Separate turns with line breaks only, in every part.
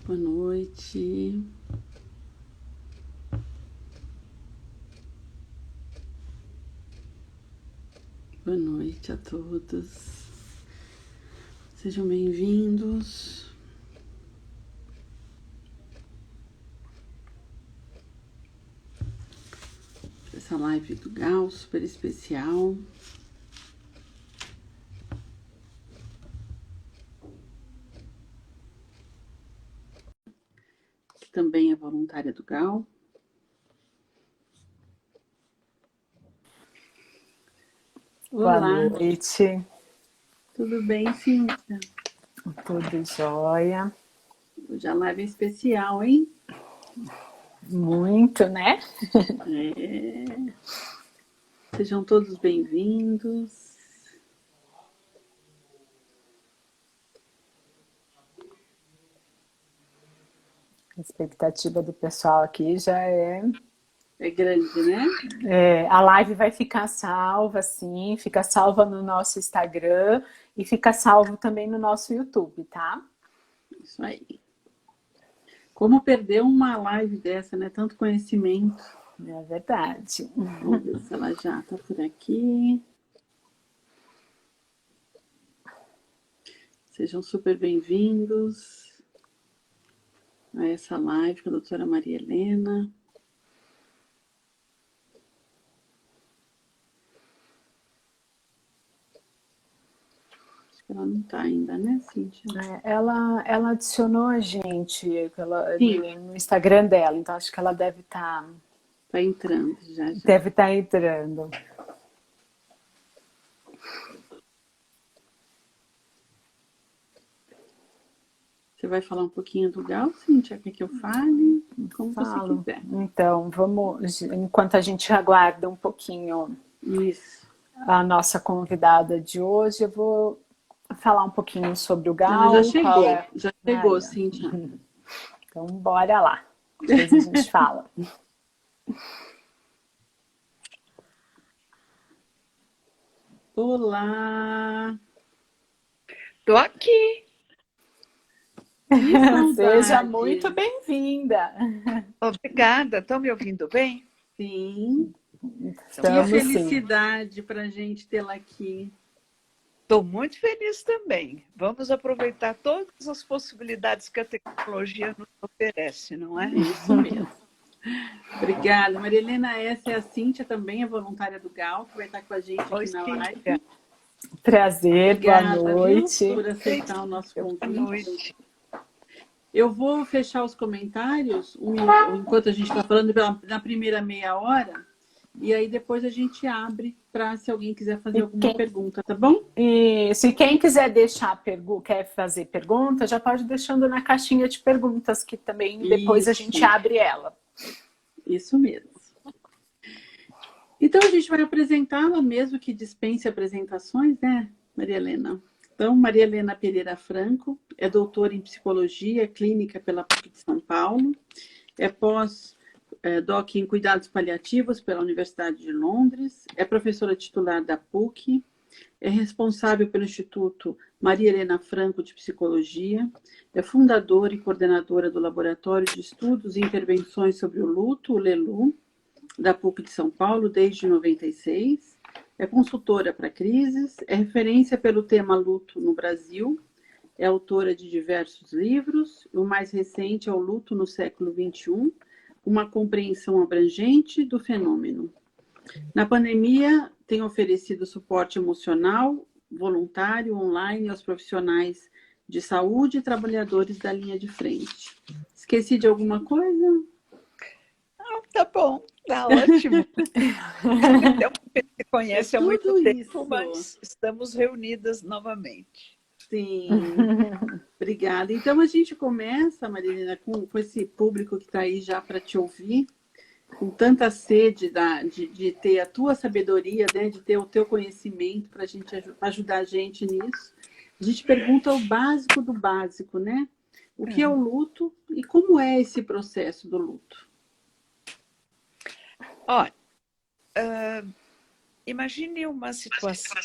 Boa noite. Boa noite a todos. Sejam bem-vindos. Essa live do Gal, super especial. Que também é voluntária do Gal.
Olá.
Boa
noite.
Tudo bem, Cíntia?
Tudo jóia.
Hoje a live é especial, hein?
Muito, né?
É. Sejam todos bem-vindos.
A expectativa do pessoal aqui já é...
É grande, né?
A live vai ficar salva, sim. Fica salva no nosso Instagram e fica salvo também no nosso YouTube, tá?
Isso aí. Como perder uma live dessa, né? Tanto conhecimento.
É verdade.
Vamos ver se ela já está por aqui. Sejam super bem-vindos a essa live com a doutora Maria Helena. Acho que ela não está ainda, né, Cíntia?
Ela adicionou a gente no Instagram dela, então acho que ela deve estar...
Está entrando já.
Deve estar entrando.
Você vai falar um pouquinho do Gal, Cíntia? Quer que eu fale? Como você quiser.
Então, vamos, enquanto a gente aguarda um pouquinho
Isso.
a nossa convidada de hoje, eu vou falar um pouquinho sobre o Gal.
Ela já chegou, já chegou, Cíntia.
Então, bora lá. Depois a gente fala.
Olá!
Tô aqui.
Seja muito bem-vinda.
Obrigada. Estão me ouvindo bem?
Sim.
Estamos,
que felicidade para a gente tê-la aqui.
Estou muito feliz também. Vamos aproveitar todas as possibilidades que a tecnologia nos oferece, não é?
Isso mesmo. Obrigada. Maria Helena, essa é a Cíntia, também é voluntária do Gal, que vai estar com a gente aqui na live.
Prazer,
obrigada,
boa noite.
Viu, por aceitar o nosso convite.
Boa noite.
Eu vou fechar os comentários enquanto a gente está falando na primeira meia hora, e aí depois a gente abre para se alguém quiser fazer alguma pergunta, tá bom?
E se quem quiser quer fazer pergunta, já pode deixando na caixinha de perguntas, que também depois a gente abre ela.
Isso mesmo. Então a gente vai apresentá-la, mesmo que dispense apresentações, né, Maria Helena? Então, Maria Helena Pereira Franco é doutora em Psicologia Clínica pela PUC de São Paulo, é pós-doc em Cuidados Paliativos pela Universidade de Londres, é professora titular da PUC, é responsável pelo Instituto Maria Helena Franco de Psicologia, é fundadora e coordenadora do Laboratório de Estudos e Intervenções sobre o Luto, o LELU, da PUC de São Paulo desde 96, é consultora para crises, é referência pelo tema luto no Brasil, é autora de diversos livros, o mais recente é O Luto no Século XXI, uma compreensão abrangente do fenômeno. Na pandemia, tem oferecido suporte emocional, voluntário, online aos profissionais de saúde e trabalhadores da linha de frente. Esqueci de alguma coisa?
Tá bom, tá ótimo. Então, se conhece há muito tempo, mas estamos reunidas novamente.
Sim, obrigada. Então a gente começa, Marilena, com esse público que está aí já para te ouvir, com tanta sede de ter a tua sabedoria, né, de ter o teu conhecimento para a gente ajudar a gente nisso. A gente pergunta o básico do básico, né? O que é o luto e como é esse processo do luto?
Olha, imagine uma situação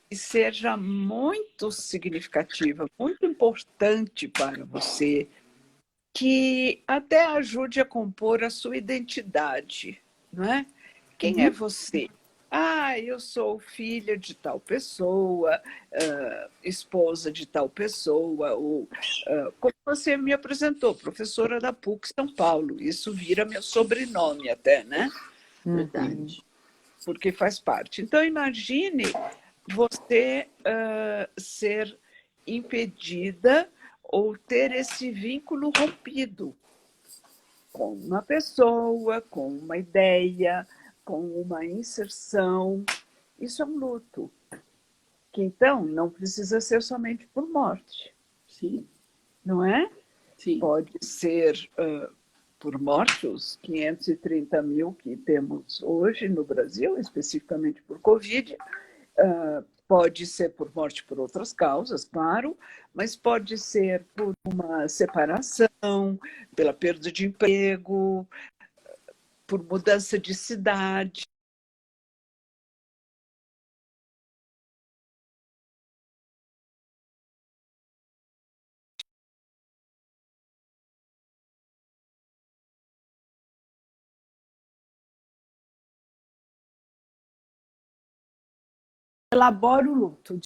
que seja muito significativa, muito importante para você, que até ajude a compor a sua identidade, não é? Quem é você? Ah, eu sou filha de tal pessoa, esposa de tal pessoa, ou como você me apresentou, professora da PUC São Paulo. Isso vira meu sobrenome até, né?
Verdade.
Porque faz parte. Então, imagine você ser impedida ou ter esse vínculo rompido com uma pessoa, com uma ideia, com uma inserção. Isso é um luto, que então não precisa ser somente por morte.
Sim.
Não é?
Sim.
Pode ser por morte, os 530 mil que temos hoje no Brasil, especificamente por Covid. Pode ser por morte por outras causas, claro, mas pode ser por uma separação, pela perda de emprego, por mudança de cidade.
Elabora o luto.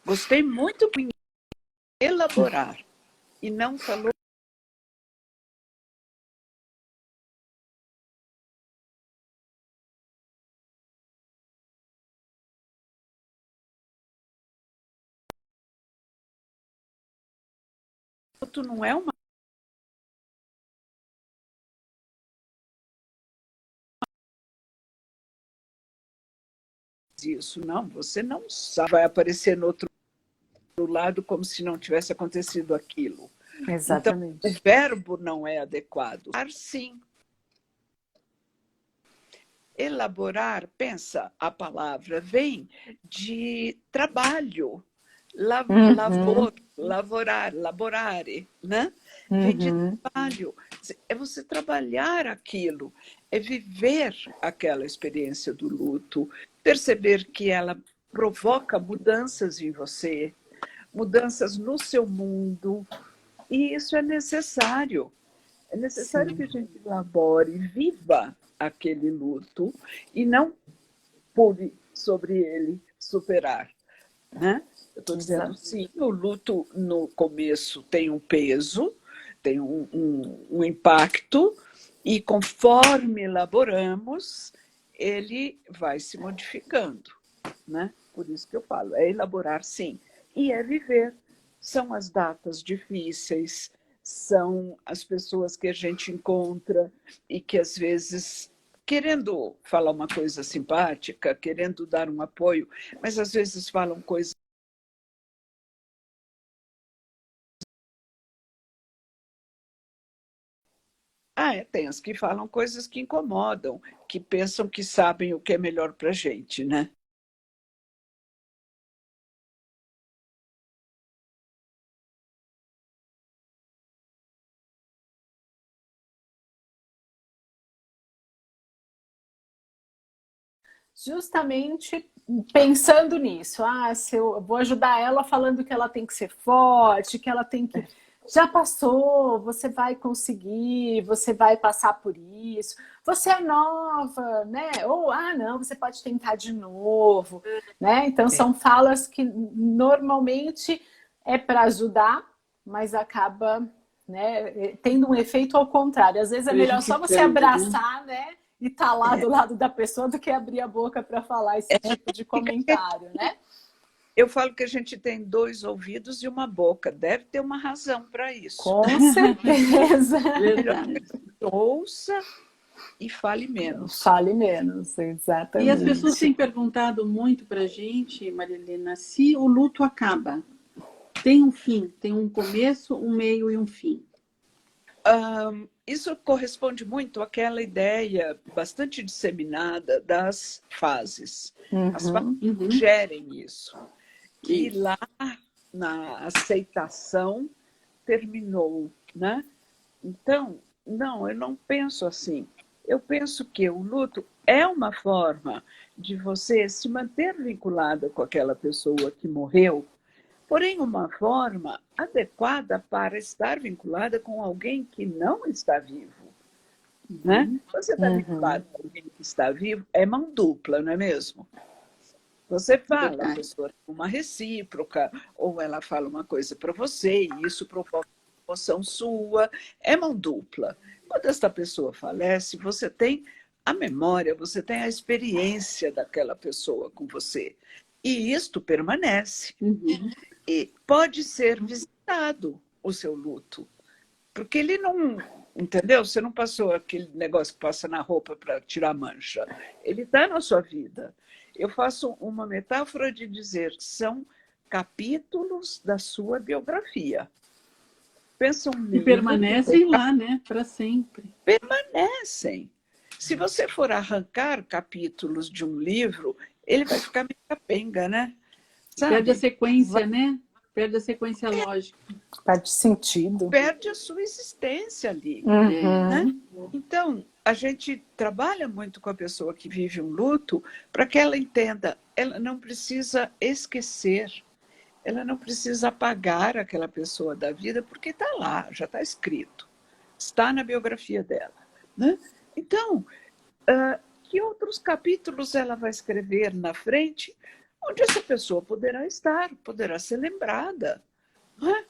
Gostei muito de elaborar e não falou. Luto não é uma isso, não. Você não sabe, vai aparecer no outro lado como se não tivesse acontecido aquilo.
Exatamente.
Então, o verbo não é adequado. Sim. Elaborar, pensa, a palavra vem de trabalho, lavor, lavorar, laborare, né? Vem de trabalho. É você trabalhar aquilo, é viver aquela experiência do luto, perceber que ela provoca mudanças em você, mudanças no seu mundo, e isso é necessário. É necessário que a gente elabore, viva aquele luto e não pule sobre ele superar. Né? Eu estou dizendo, sim, o luto no começo tem um peso, tem um impacto, e conforme elaboramos, ele vai se modificando. Né? Por isso que eu falo, é elaborar, sim, e é viver. São as datas difíceis, são as pessoas que a gente encontra e que às vezes querendo falar uma coisa simpática, querendo dar um apoio, mas às vezes falam coisas. Tem as que falam coisas que incomodam, que pensam que sabem o que é melhor para a gente, né?
Justamente pensando nisso, se eu vou ajudar ela falando que ela tem que ser forte, que ela tem que. Já passou, você vai conseguir, você vai passar por isso, você é nova, né? Ou, não, você pode tentar de novo, né? Então, são falas que normalmente é para ajudar, mas acaba, né, tendo um efeito ao contrário. Às vezes é melhor só você abraçar, né? E tá lá do lado da pessoa do que abrir a boca para falar esse tipo de comentário, né?
Eu falo que a gente tem 2 ouvidos e uma boca. Deve ter uma razão para isso.
Com certeza.
Verdade.
Ouça e fale menos.
Fale menos, exatamente.
E as pessoas têm perguntado muito para a gente, Maria Helena, se o luto acaba. Tem um fim, tem um começo, um meio e um fim.
Isso corresponde muito àquela ideia bastante disseminada das fases. As fases gerem isso. Que lá na aceitação terminou, né? Então, não, eu não penso assim. Eu penso que o luto é uma forma de você se manter vinculada com aquela pessoa que morreu, porém uma forma adequada para estar vinculada com alguém que não está vivo. Né? Você está vinculado com alguém que está vivo, é mão dupla, não é mesmo? Você fala, a pessoa tem uma recíproca, ou ela fala uma coisa para você, e isso provoca uma emoção sua, é mão dupla. Quando esta pessoa falece, você tem a memória, você tem a experiência daquela pessoa com você. E isto permanece. E pode ser visitado o seu luto. Porque ele não... Entendeu? Você não passou aquele negócio que passa na roupa para tirar mancha. Ele está na sua vida. Eu faço uma metáfora de dizer, são capítulos da sua biografia. Pensa um livro...
E permanecem lá, né? Para sempre.
Permanecem. Se você for arrancar capítulos de um livro, ele vai ficar meio capenga, né? Sabe?
Perde a sequência, né? Perde a sequência lógica.
Perde sentido.
Perde a sua existência ali. Né? Então, a gente trabalha muito com a pessoa que vive um luto para que ela entenda, ela não precisa esquecer, ela não precisa apagar aquela pessoa da vida, porque está lá, já está escrito, está na biografia dela. Né? Então, que outros capítulos ela vai escrever na frente, onde essa pessoa poderá estar, poderá ser lembrada. Né?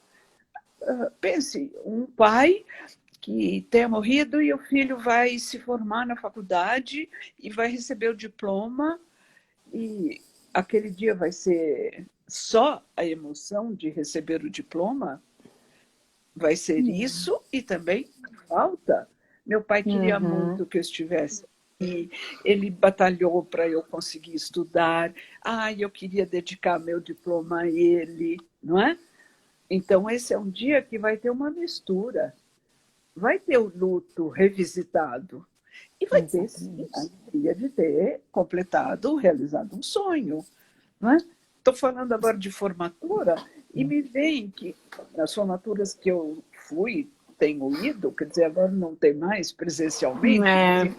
Pense, um pai que tenha morrido e o filho vai se formar na faculdade e vai receber o diploma, e aquele dia vai ser só a emoção de receber o diploma, vai ser isso, e também falta. Meu pai queria muito que eu estivesse aqui, ele batalhou para eu conseguir estudar, eu queria dedicar meu diploma a ele, não é? Então, esse é um dia que vai ter uma mistura. Vai ter o luto revisitado. E vai ter, sim, a alegria de ter completado, realizado um sonho. Estou falando agora de formatura, e me vem que nas formaturas que eu tenho ido, quer dizer, agora não tem mais presencialmente,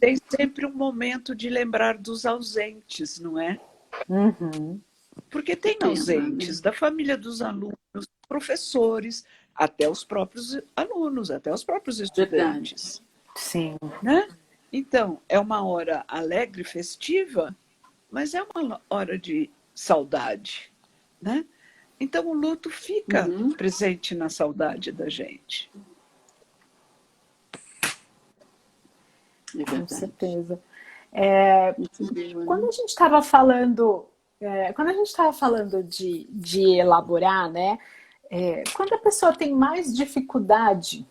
tem sempre um momento de lembrar dos ausentes, não é? Porque tem ausentes da família dos alunos, professores, até os próprios alunos, até os próprios estudantes.
Sim.
Né? Então, é uma hora alegre, festiva, mas é uma hora de saudade. Né? Então, o luto fica presente na saudade da gente.
Com certeza. Quando a gente estava falando... quando a gente estava falando de elaborar, né? Quando a pessoa tem mais dificuldade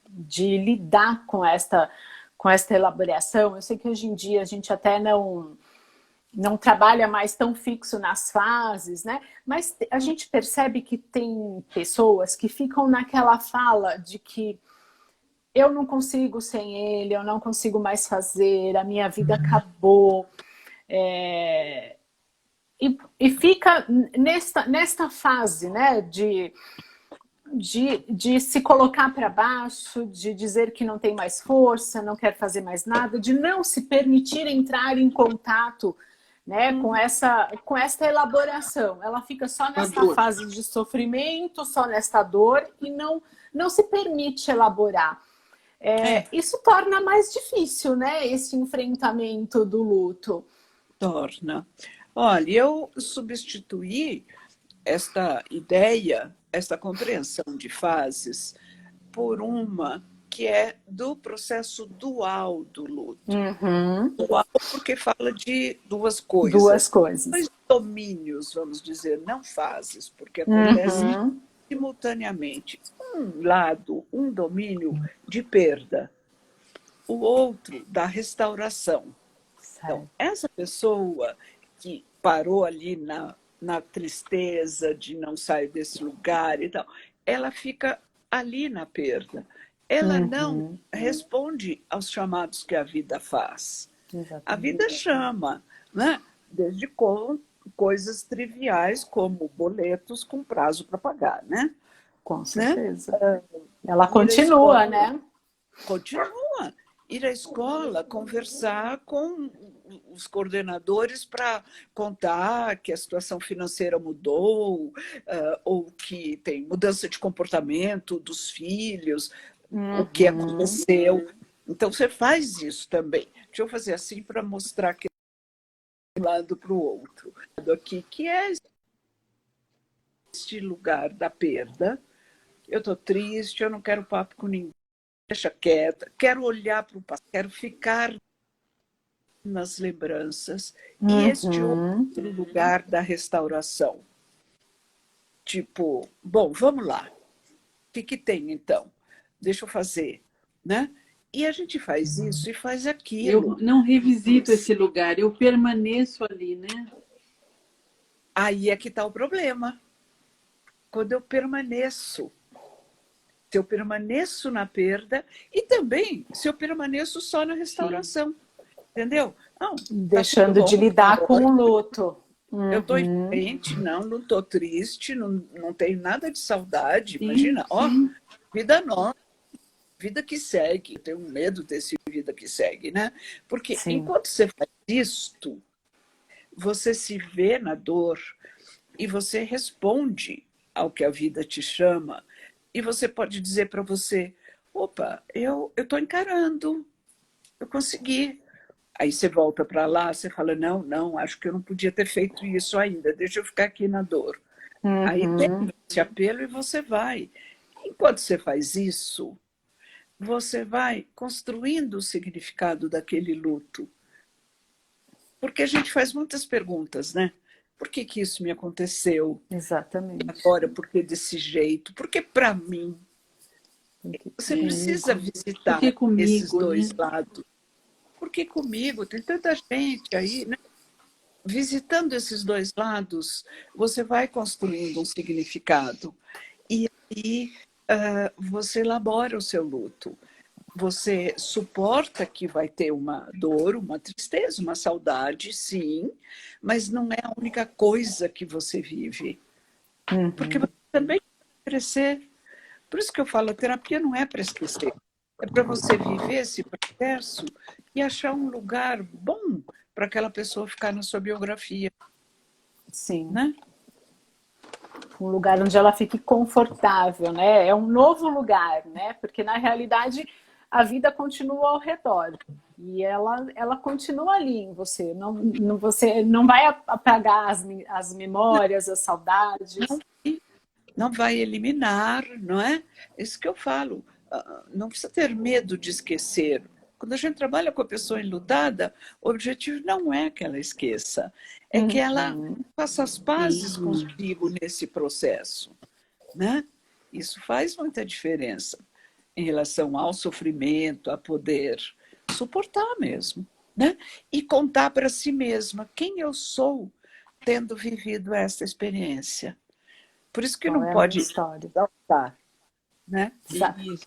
de lidar com esta elaboração, eu sei que hoje em dia a gente até não trabalha mais tão fixo nas fases, né? Mas a gente percebe que tem pessoas que ficam naquela fala de que eu não consigo sem ele, eu não consigo mais fazer, a minha vida acabou. E fica nesta fase, né, de se colocar para baixo, de dizer que não tem mais força, não quer fazer mais nada, de não se permitir entrar em contato, né, com essa elaboração. Ela fica só nessa fase de sofrimento, só nesta dor, e não se permite elaborar. Isso torna mais difícil, né, esse enfrentamento do luto.
Torna. Olha, eu substituí esta ideia, esta compreensão de fases, por uma que é do processo dual do luto. Dual porque fala de duas coisas. Dois domínios, vamos dizer, não fases, porque acontece simultaneamente. Um lado, um domínio de perda, o outro da restauração. Então, essa pessoa que parou ali na tristeza de não sair desse lugar e tal, ela fica ali na perda. Ela não responde aos chamados que a vida faz. Exatamente. A vida chama, né? Desde coisas triviais, como boletos com prazo para pagar, né?
Com certeza. Né? Ela continua, né?
Continua. Ir à escola, conversar com os coordenadores para contar que a situação financeira mudou, ou que tem mudança de comportamento dos filhos, o que aconteceu. Então, você faz isso também. Deixa eu fazer assim para mostrar que de um lado para o outro. Aqui, que é este lugar da perda. Eu estou triste, eu não quero papo com ninguém, deixa quieta, quero olhar para o passado, quero ficar nas lembranças. E este outro lugar da restauração. Tipo, bom, vamos lá. O que tem, então? Deixa eu fazer, né? E a gente faz isso e faz aquilo.
Eu não revisito esse lugar, eu permaneço ali, né?
Aí é que está o problema. Quando eu permaneço. Se eu permaneço na perda e também se eu permaneço só na restauração. Sim. Entendeu? Não,
deixando de lidar com o luto.
Eu estou doente, não estou triste, não tenho nada de saudade. Sim, imagina, ó, vida nova, vida que segue. Eu tenho medo desse vida que segue, né? Porque enquanto você faz isto, você se vê na dor e você responde ao que a vida te chama. E você pode dizer para você, opa, eu estou encarando, eu consegui. Aí você volta para lá, você fala, não, acho que eu não podia ter feito isso ainda, deixa eu ficar aqui na dor. Aí tem esse apelo e você vai. Enquanto você faz isso, você vai construindo o significado daquele luto. Porque a gente faz muitas perguntas, né? Por que isso me aconteceu?
Exatamente.
E agora, por que desse jeito? Porque para mim, você precisa visitar esses dois lados. Porque comigo tem tanta gente aí, né? Visitando esses dois lados, você vai construindo um significado. E aí você elabora o seu luto. Você suporta que vai ter uma dor, uma tristeza, uma saudade, sim, mas não é a única coisa que você vive. Porque você também vai crescer. Por isso que eu falo, a terapia não é para esquecer. É para você viver esse processo e achar um lugar bom para aquela pessoa ficar na sua biografia.
Sim.
Né?
Um lugar onde ela fique confortável, né? É um novo lugar, né? Porque, na realidade, a vida continua ao redor. E ela continua ali em você. Você não vai apagar as memórias, as saudades.
Não vai eliminar, não é? Isso que eu falo. Não precisa ter medo de esquecer. Quando a gente trabalha com a pessoa enlutada, o objetivo não é que ela esqueça, é que ela faça as pazes consigo nesse processo. Né? Isso faz muita diferença em relação ao sofrimento, a poder suportar mesmo. Né? E contar para si mesma quem eu sou tendo vivido essa experiência. Por isso que não pode saltar. Né?
Isso.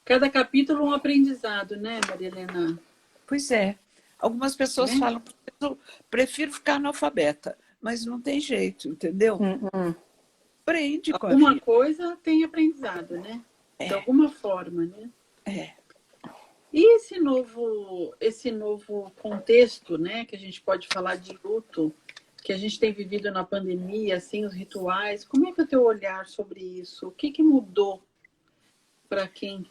Cada capítulo um aprendizado, né, Maria Helena?
Pois é. Algumas pessoas falam, eu prefiro ficar analfabeta, mas não tem jeito, entendeu? Aprende com
alguma coisa tem aprendizado, né? De alguma forma, né? E esse novo contexto, né, que a gente pode falar de luto, que a gente tem vivido na pandemia, assim, os rituais, como é que é o teu olhar sobre isso? O que mudou para quem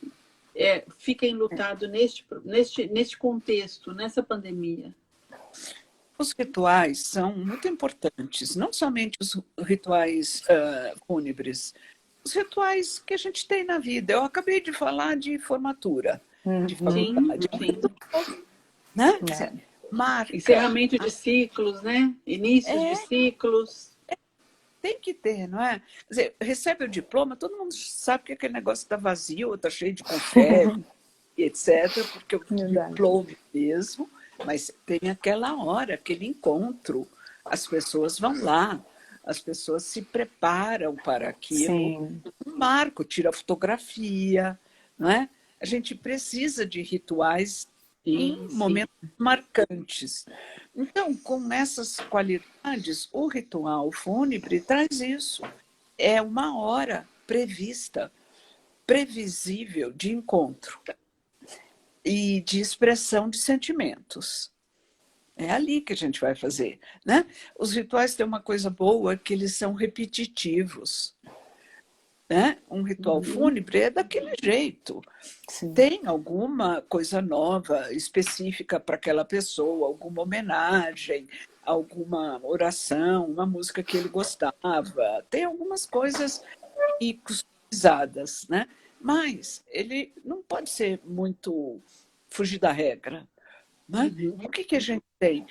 fica enlutado neste contexto, nessa pandemia?
Os rituais são muito importantes, não somente os rituais fúnebres, os rituais que a gente tem na vida. Eu acabei de falar de formatura, de faculdade. Né?
Encerramento de ciclos, né? Inícios de ciclos.
Tem que ter, não é? Quer dizer, recebe o diploma, todo mundo sabe que aquele negócio está vazio, está cheio de confete, etc., porque o diploma mesmo, mas tem aquela hora, aquele encontro, as pessoas vão lá, as pessoas se preparam para aquilo, um marco, tira fotografia, não é? A gente precisa de rituais em momentos marcantes. Então, com essas qualidades, o ritual fúnebre traz isso. É uma hora prevista, previsível de encontro e de expressão de sentimentos. É ali que a gente vai fazer, né? Os rituais têm uma coisa boa, que eles são repetitivos, né? Um ritual fúnebre é daquele jeito.
Sim.
Tem alguma coisa nova, específica para aquela pessoa, alguma homenagem, alguma oração, uma música que ele gostava. Tem algumas coisas e customizadas, né? Mas ele não pode ser muito fugir da regra, né? O que que a gente tem?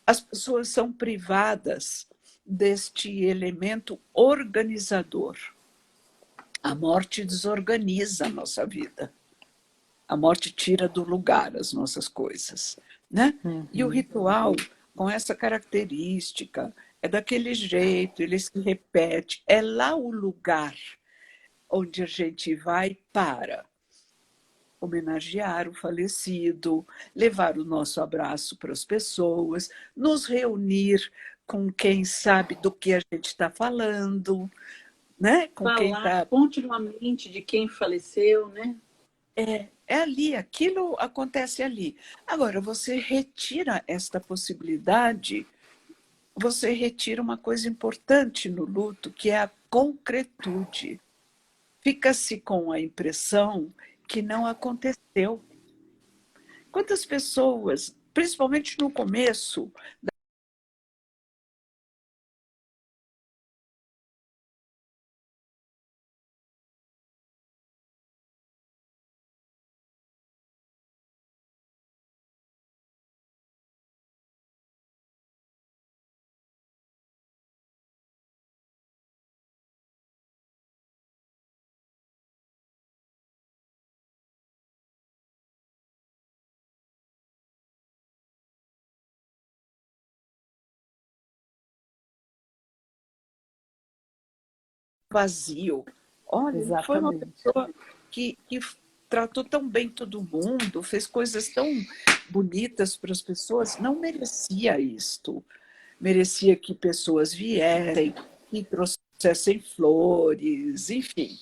As pessoas são privadas deste elemento organizador. A morte desorganiza a nossa vida. A morte tira do lugar as nossas coisas, né? E o ritual, com essa característica, é daquele jeito, ele se repete, é lá o lugar onde a gente vai para homenagear o falecido, levar o nosso abraço para as pessoas, nos reunir com quem sabe do que a gente está falando, né? Com quem
Falar
está.
continuamente de quem faleceu, né?
É ali, aquilo acontece ali. Agora, você retira esta possibilidade, você retira uma coisa importante no luto, que é a concretude. Fica-se com a impressão que não aconteceu. Quantas pessoas, principalmente no começo, vazio. Olha, ele foi uma
Exatamente.
pessoa que tratou tão bem todo mundo, fez coisas tão bonitas para as pessoas, não merecia isto. Merecia que pessoas viessem, que trouxessem flores, enfim.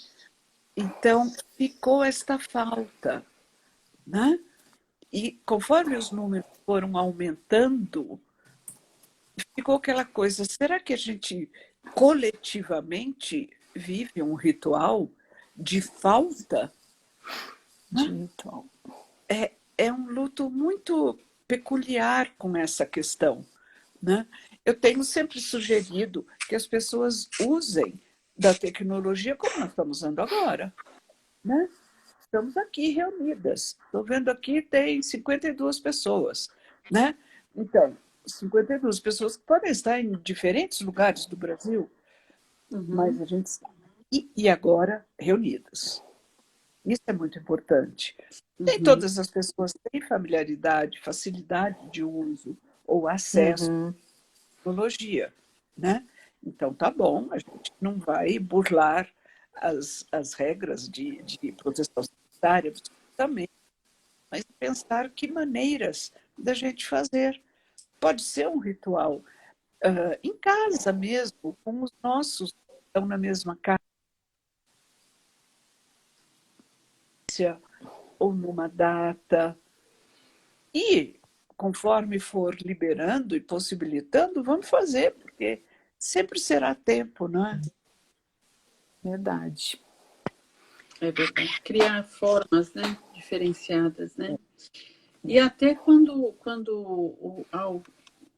Então, ficou esta falta, né? E conforme os números foram aumentando, ficou aquela coisa, será que a gente coletivamente vive um ritual de falta?
De ritual.
É um luto muito peculiar com essa questão, né? Eu tenho sempre sugerido que as pessoas usem da tecnologia como nós estamos usando agora, né? Estamos aqui reunidas. Estou vendo aqui, tem 52 pessoas, né? Então, 52 pessoas que podem estar em diferentes lugares do Brasil, mas a gente está. E agora reunidas. Isso é muito importante. Nem todas as pessoas têm familiaridade, facilidade de uso ou acesso à tecnologia, né? Então, tá bom, a gente não vai burlar as regras de proteção sanitária, também, mas pensar que maneiras da gente fazer. Pode ser um ritual em casa mesmo, com os nossos que estão na mesma casa, ou numa data. E, conforme for liberando e possibilitando, vamos fazer, porque sempre será tempo, não é?
Verdade.
É verdade. Criar formas, né, diferenciadas, né? E até quando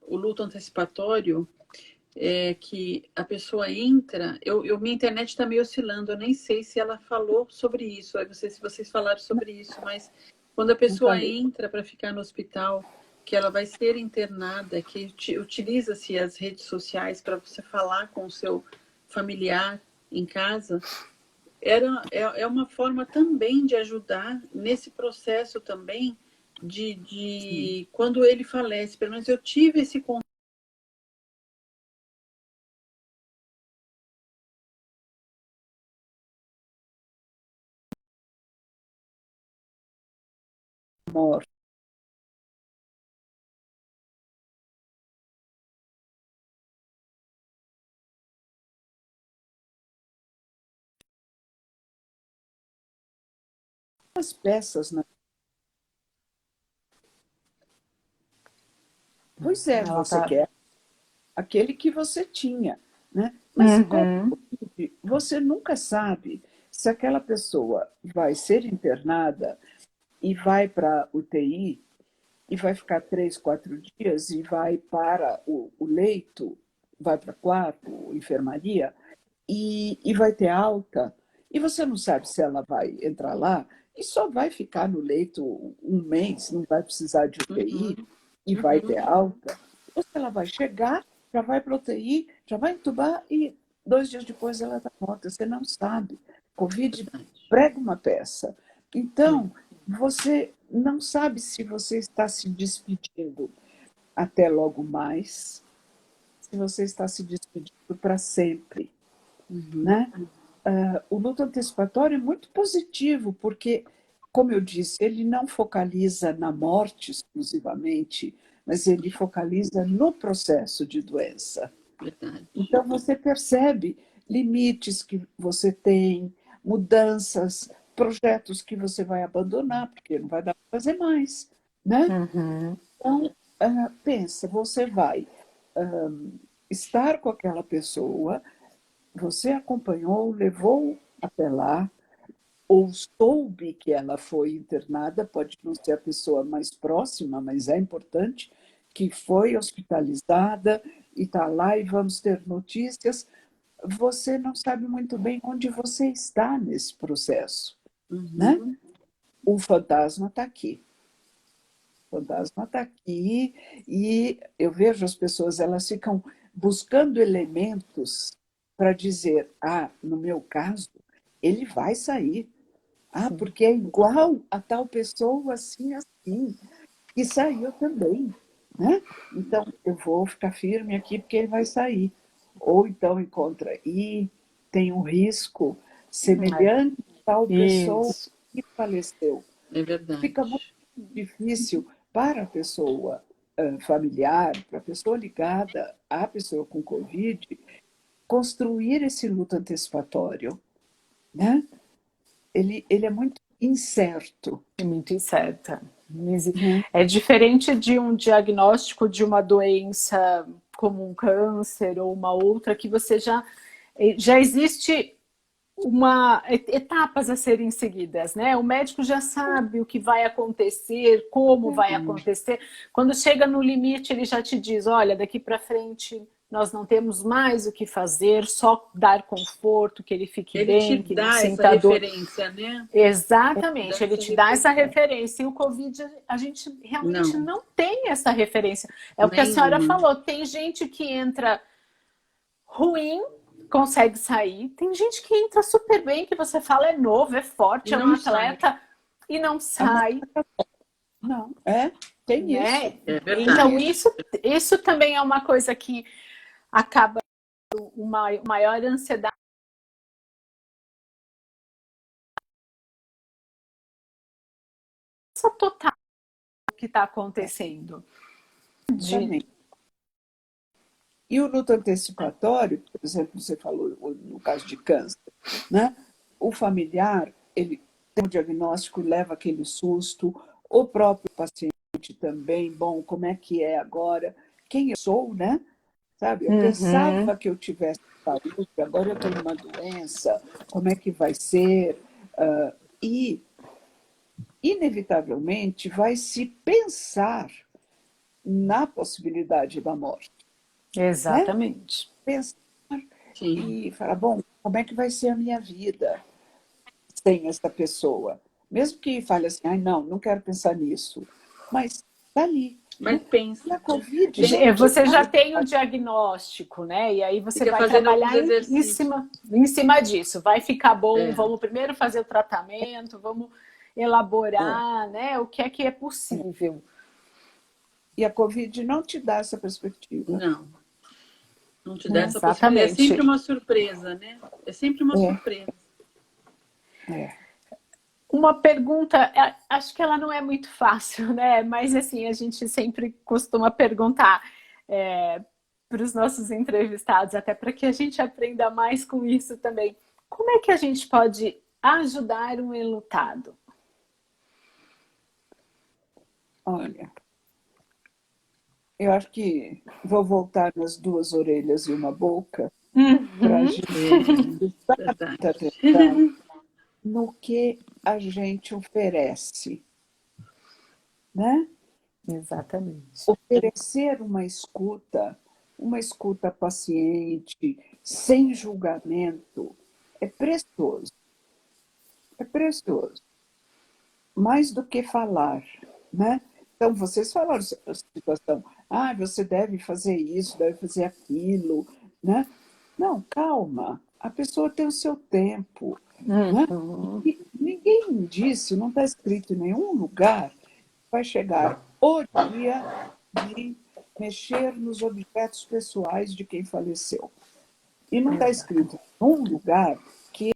o luto antecipatório, que a pessoa entra, minha internet está meio oscilando, eu nem sei se ela falou sobre isso, eu não sei se vocês falaram sobre isso, mas quando a
Não
pessoa
falei.
entra para ficar no hospital, que ela vai ser internada, que utiliza-se as redes sociais para você falar com o seu familiar em casa, é uma forma também de ajudar nesse processo também de quando ele falece, pelo menos eu tive esse
Amor. As peças, né? Pois é,
Ela
você
tá...
quer aquele que você tinha, né? Mas
Uhum.
você nunca sabe se aquela pessoa vai ser internada e vai para UTI e vai ficar 3, 4 dias e vai para o leito, vai para quarto, enfermaria, e vai ter alta, e você não sabe se ela vai entrar lá e só vai ficar no leito um mês, não vai precisar de UTI
Uhum.
e vai ter
Uhum.
alta, ou se ela vai chegar, já vai para UTI, já vai entubar e 2 dias depois ela está morta. Você não sabe. Covid
Verdade.
prega uma peça.
É.
Então, você não sabe se você está se despedindo até logo mais, se você está se despedindo para sempre,
Uhum.
né? O luto antecipatório é muito positivo, porque, como eu disse, ele não focaliza na morte exclusivamente, mas ele focaliza no processo de doença.
Verdade.
Então, você percebe limites que você tem, mudanças, projetos que você vai abandonar, porque não vai dar para fazer mais, né?
Uhum.
Então, pensa, você vai estar com aquela pessoa, você acompanhou, levou até lá, ou soube que ela foi internada, pode não ser a pessoa mais próxima, mas é importante, que foi hospitalizada e está lá e vamos ter notícias. Você não sabe muito bem onde você está nesse processo, né?
Uhum.
O fantasma está aqui. O fantasma está aqui e eu vejo as pessoas, elas ficam buscando elementos para dizer, no meu caso, ele vai sair.
Sim.
Porque é igual a tal pessoa, assim, assim, e saiu também, né? Então, eu vou ficar firme aqui porque ele vai sair. Ou então encontra, e tem um risco semelhante a tal
É.
pessoa
Isso.
que faleceu.
É
Fica muito
verdade.
difícil para a pessoa familiar, para a pessoa ligada à pessoa com Covid, construir esse luto antecipatório, né? Ele é muito incerto,
É muito incerta.
né?
É diferente de um diagnóstico de uma doença como um câncer ou uma outra que você já existe uma etapas a serem seguidas, né? O médico já sabe o que vai acontecer, como vai acontecer. Quando chega no limite, ele já te diz: olha, daqui para frente nós não temos mais o que fazer, só dar conforto, que ele fique
Ele te
bem, que não
dá essa
sinta dor.
referência, né? Dá
Exatamente, ele
essa
te dá essa
referência.
referência. E o Covid, a gente realmente
Não,
não tem essa referência. É o que a senhora
nenhuma.
falou: tem gente que entra ruim, consegue sair. Tem gente que entra super bem, que você fala é novo, é
E
forte, é um
não sai.
atleta e não sai,
Não, tem isso,
né?
É
Então
tem
verdade.
isso.
isso também é uma coisa que acaba uma maior ansiedade total que está acontecendo. De...
Exatamente. E o luto antecipatório, por exemplo, você falou no caso de câncer, né? O familiar, ele tem o diagnóstico, leva aquele susto, o próprio paciente também, bom, como é que é agora? Quem eu sou, né? Sabe? Eu
Uhum.
pensava que eu tivesse saúde, agora eu tenho uma doença, como é que vai ser? E, inevitavelmente, vai se pensar na possibilidade da morte, né?
Exatamente.
Pensar
Sim.
e falar, bom, como é que vai ser a minha vida sem essa pessoa? Mesmo que fale assim, não, não quero pensar nisso, mas está ali,
Mas
né? E a
pensa.
Covid não te
Você
dá
já tem o diagnóstico, né? E aí você
Fica
vai
fazendo alguns
trabalhar
exercícios.
em cima disso. Vai ficar bom,
É,
vamos primeiro fazer o tratamento, vamos
é,
elaborar, né? O que é
é.
possível.
E a Covid não te dá essa perspectiva,
não, não te dá
né?
essa possibilidade. É sempre
Exatamente.
uma surpresa, né? É sempre uma
É,
surpresa.
é.
Uma pergunta, acho que ela não é muito fácil, né? Mas assim, a gente sempre costuma perguntar para os nossos entrevistados, até para que a gente aprenda mais com isso também. Como é que a gente pode ajudar um enlutado?
Olha, Eu acho que vou voltar nas duas orelhas e uma boca para a
Uhum.
gente
É,
prestar
verdade.
muita atenção no que a gente oferece, né?
Exatamente.
Oferecer uma escuta paciente, sem julgamento, é precioso, é precioso. Mais do que falar, né? Então, vocês falaram a situação, você deve fazer isso, deve fazer aquilo, né? Não, calma, a pessoa tem o seu tempo, né?
Uhum.
E ninguém disse, não está escrito em nenhum lugar, vai chegar o dia de mexer nos objetos pessoais de quem faleceu. E não está
Exato.
escrito em nenhum lugar que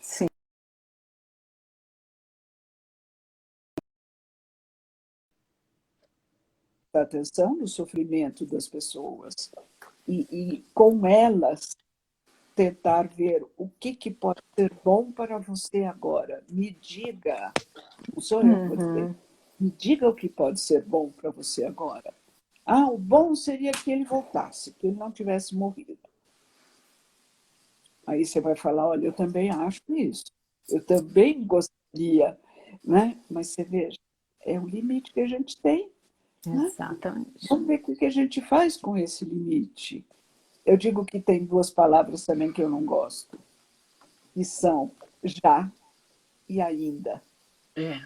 Sim.
a atenção no sofrimento das pessoas e com elas tentar ver o que pode ser bom para você agora. Me diga, não sou eu que vou dizer,
Uhum.
me diga o que pode ser bom para você agora. O bom seria que ele voltasse, que ele não tivesse morrido. Aí você vai falar, olha, eu também acho isso. Eu também gostaria, né? Mas você veja, é o limite que a gente tem, né?
Exatamente.
Vamos ver o que a gente faz com esse limite. Eu digo que tem duas palavras também que eu não gosto, que são já e ainda,
É,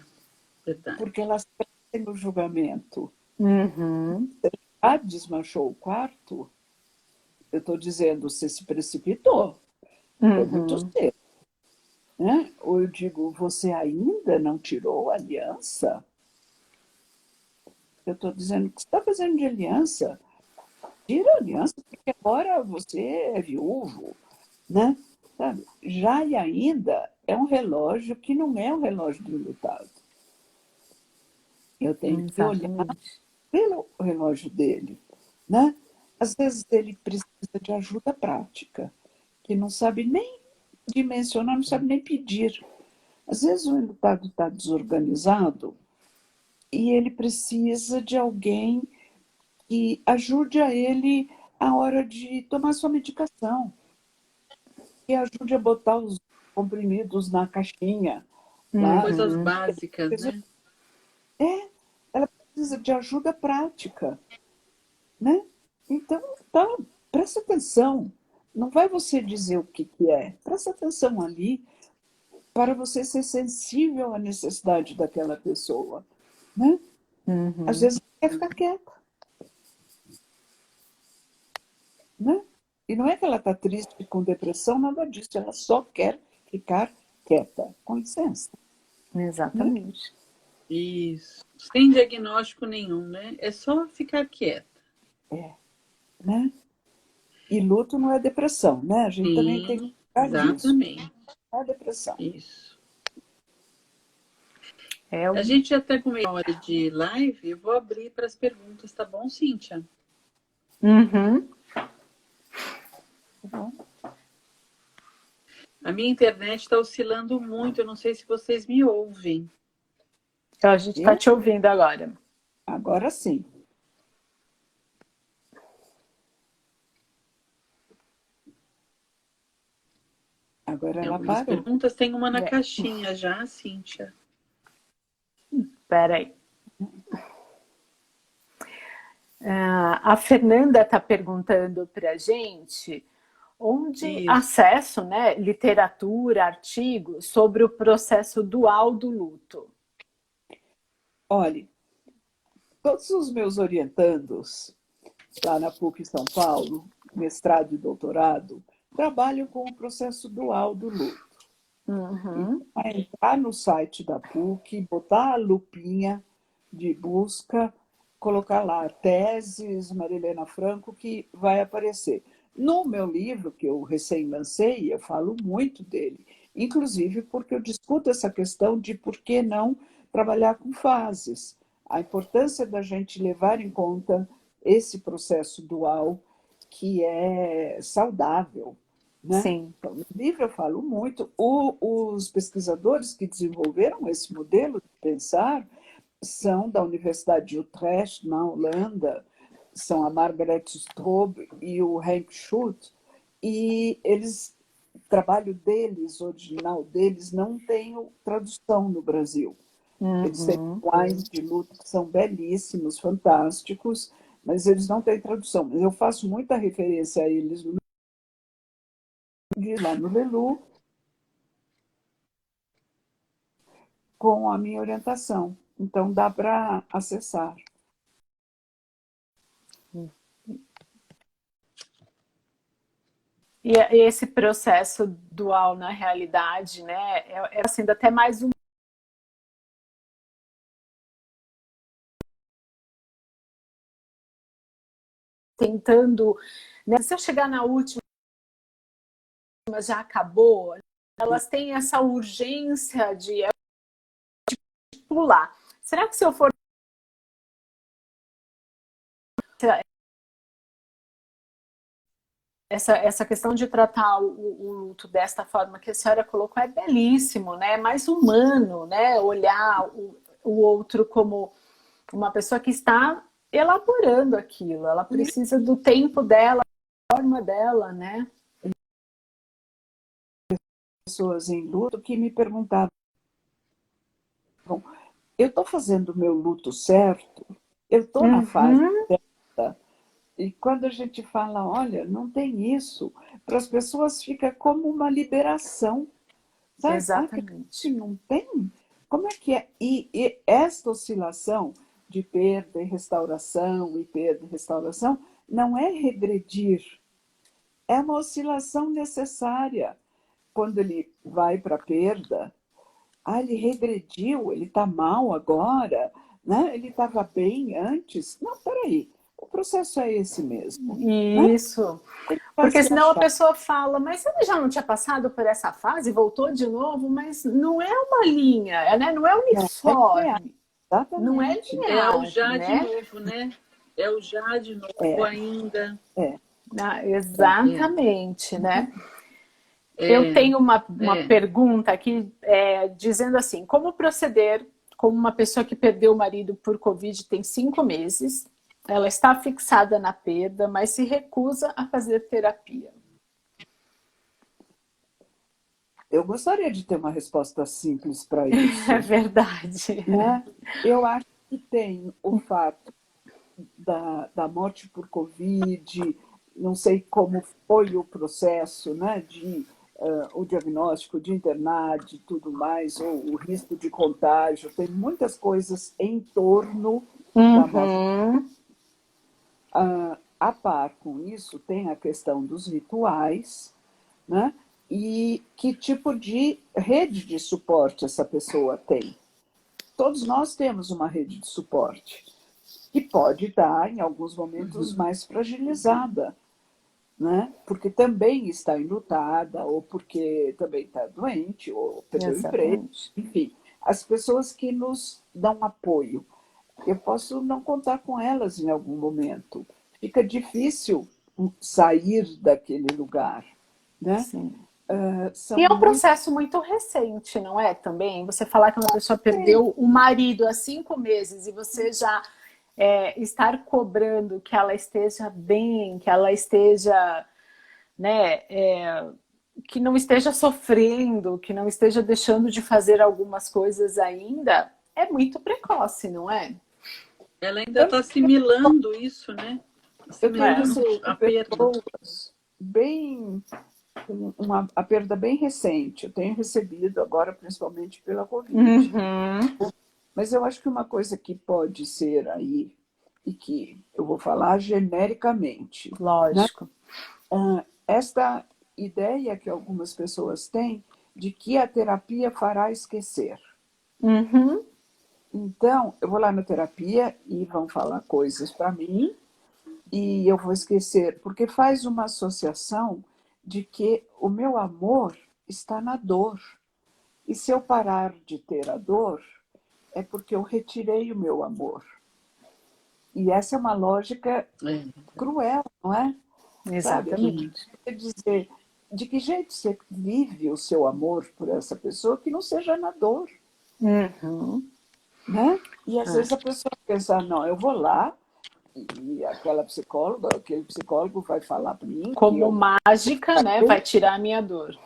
verdade.
porque elas trazem o julgamento.
Uhum.
Já desmanchou o quarto, eu estou dizendo, você se precipitou, foi muito
Uhum.
cedo. Né? Ou eu digo, você ainda não tirou a aliança? Eu estou dizendo, o que você está fazendo de aliança? Tira a aliança, porque agora você é viúvo. Né? Sabe? Já e ainda é um relógio que não é um relógio do enlutado. Eu tenho que olhar
Exatamente.
pelo relógio dele. Né? Às vezes ele precisa de ajuda prática, que não sabe nem dimensionar, não sabe nem pedir. Às vezes o enlutado está desorganizado e ele precisa de alguém que ajude a ele a hora de tomar sua medicação, que ajude a botar os comprimidos na caixinha lá.
Coisas
Uhum.
básicas, né?
Ela precisa de ajuda prática, né? Então, tá, presta atenção. Não vai você dizer o que é. Presta atenção ali para você ser sensível à necessidade daquela pessoa, né? Às
Uhum.
vezes quer ficar quieta, né? E não é que ela está triste com depressão, nada disso. Ela só quer ficar quieta. Com licença, né?
Exatamente.
Isso. Sem diagnóstico nenhum, né? É só ficar quieta.
Né? E luto não é depressão, né? A gente também tem que
Sim,
lembrar disso.
exatamente.
Não é depressão.
Isso.
É
A
um...
gente já está com meia hora de live, eu vou abrir para as perguntas, tá bom, Cíntia?
Uhum.
Tá bom?
A minha internet está oscilando muito, eu não sei se vocês me ouvem.
Então, a gente está
Eu?
te ouvindo agora.
Agora sim. Agora
Tem
ela
algumas
parou.
perguntas, tem uma na
É.
caixinha já, Cíntia.
Espera aí. A Fernanda está perguntando para a gente onde
Isso.
acesso, né, literatura, artigos sobre o processo dual do luto.
Olhe, todos os meus orientandos lá na PUC São Paulo, mestrado e doutorado, trabalham com o processo dual do luto.
Uhum.
Então, é entrar no site da PUC, botar a lupinha de busca, colocar lá teses Marilena Franco, que vai aparecer. No meu livro, que eu recém-lancei, eu falo muito dele, inclusive porque eu discuto essa questão de por que não trabalhar com fases. A importância da gente levar em conta esse processo dual que é saudável, né?
Sim.
Então, no livro eu falo muito. Os pesquisadores que desenvolveram esse modelo de pensar são da Universidade de Utrecht, na Holanda, são a Margaret Strobe e o Henk Schultz, e eles, o trabalho deles, original deles, não tem tradução no Brasil. Eles têm manuais de luta que são belíssimos, fantásticos, mas eles não têm tradução. Mas eu faço muita referência a eles no lá no Lelu, com a minha orientação. Então, dá para acessar.
E esse processo dual na realidade, né, é sendo até mais um tentando, né, se eu chegar na última já acabou, elas têm essa urgência de pular. Será que se eu for essa questão de tratar o luto desta forma que a senhora colocou é belíssimo, né? É mais humano, né? Olhar o outro como uma pessoa que está elaborando aquilo. Ela precisa do tempo dela, da forma dela, né?
Pessoas em luto que me perguntavam: bom, eu estou fazendo o meu luto certo? Eu estou na fase certa? E quando a gente fala, olha, não tem isso, para as pessoas fica como uma liberação. Sabe?
Exatamente.
Não tem? Como é que é? E esta oscilação de perda e perda e restauração, não é regredir, é uma oscilação necessária. Quando ele vai para a perda, ele regrediu, ele está mal agora, né? Ele estava bem antes. Não, peraí, o processo é esse mesmo.
Isso.
Né?
Porque senão a pessoa fala, mas ele já não tinha passado por essa fase, voltou de novo, mas não é uma linha, né? Não é uniforme. Não é linear.
É o já
né?
de novo, né? É o já de novo ainda.
Exatamente, né? Eu tenho uma pergunta aqui dizendo assim, como proceder como uma pessoa que perdeu o marido por Covid tem 5 meses, ela está fixada na perda, mas se recusa a fazer terapia?
Eu gostaria de ter uma resposta simples para isso.
É verdade.
Né? Eu acho que tem o fato da morte por Covid, não sei como foi o processo, né, de o diagnóstico de internar, de tudo mais, ou o risco de contágio, tem muitas coisas em torno da morte. A par com isso, tem a questão dos rituais, né, e que tipo de rede de suporte essa pessoa tem. Todos nós temos uma rede de suporte, que pode estar, em alguns momentos, mais fragilizada, né? Porque também está enlutada, ou porque também está doente, ou perdeu o emprego, enfim. As pessoas que nos dão apoio, eu posso não contar com elas em algum momento. Fica difícil sair daquele lugar, né?
Sim. E é um processo muito recente, não é? Também você falar que uma pessoa perdeu o marido há 5 meses e você já estar cobrando que ela esteja bem, que ela esteja, né, que não esteja sofrendo, que não esteja deixando de fazer algumas coisas ainda, é muito precoce, não é?
Ela ainda está assimilando isso, né?
Assimilando a perda. A perda bem recente. Eu tenho recebido agora, principalmente pela Covid. Mas eu acho que uma coisa que pode ser aí, e que eu vou falar genericamente.
Lógico.
Né? Esta ideia que algumas pessoas têm de que a terapia fará esquecer. Então, eu vou lá na terapia e vão falar coisas para mim e eu vou esquecer, porque faz uma associação de que o meu amor está na dor. E se eu parar de ter a dor, é porque eu retirei o meu amor. E essa é uma lógica cruel, não é?
Exatamente.
Sabe? Quer dizer, de que jeito você vive o seu amor por essa pessoa que não seja na dor,
Uhum.
né? E às vezes a pessoa pensa, não, eu vou lá e aquela psicóloga, aquele psicólogo vai falar para mim que
Como
eu...
mágica, né? Vai tirar a minha dor.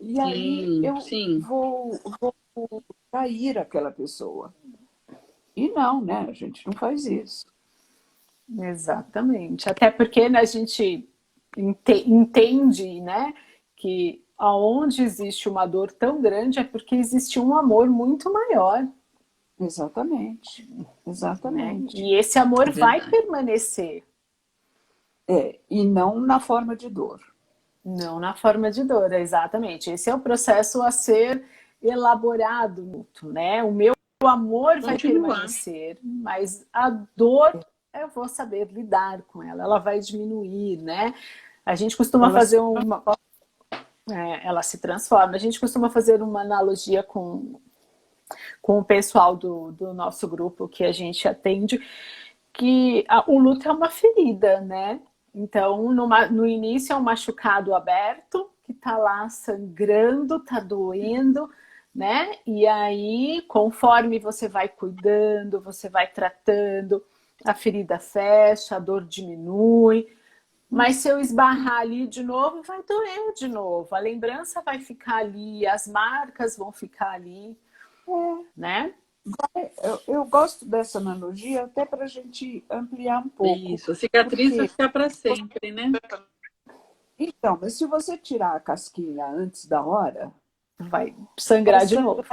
E aí eu
sim.
vou trair aquela pessoa. E não, né? A gente não faz isso.
Exatamente. Até porque, né, a gente entende, né, que aonde existe uma dor tão grande é porque existe um amor muito maior,
Exatamente.
né?
Exatamente.
E esse amor vai
Verdade.
permanecer.
E não na forma de dor.
Não na forma de dor, exatamente. Esse é o processo a ser elaborado, né? O meu amor vai
Continuar.
permanecer, mas a dor eu vou saber lidar com ela, ela vai diminuir, né? A gente costuma
Ela
fazer uma. Ela se transforma. A gente costuma fazer uma analogia com o pessoal do nosso grupo que a gente atende, que o luto é uma ferida, né? Então, no início é um machucado aberto, que tá lá sangrando, tá doendo, né? E aí, conforme você vai cuidando, você vai tratando, a ferida fecha, a dor diminui. Mas se eu esbarrar ali de novo, vai doer de novo. A lembrança vai ficar ali, as marcas vão ficar ali, né?
eu gosto dessa analogia até para a gente ampliar um pouco.
Isso, a cicatriz vai
Porque,
ficar para sempre, né?
então, mas se você tirar a casquinha antes da hora,
Vai
vai
sangrar de
sangrar
novo.
de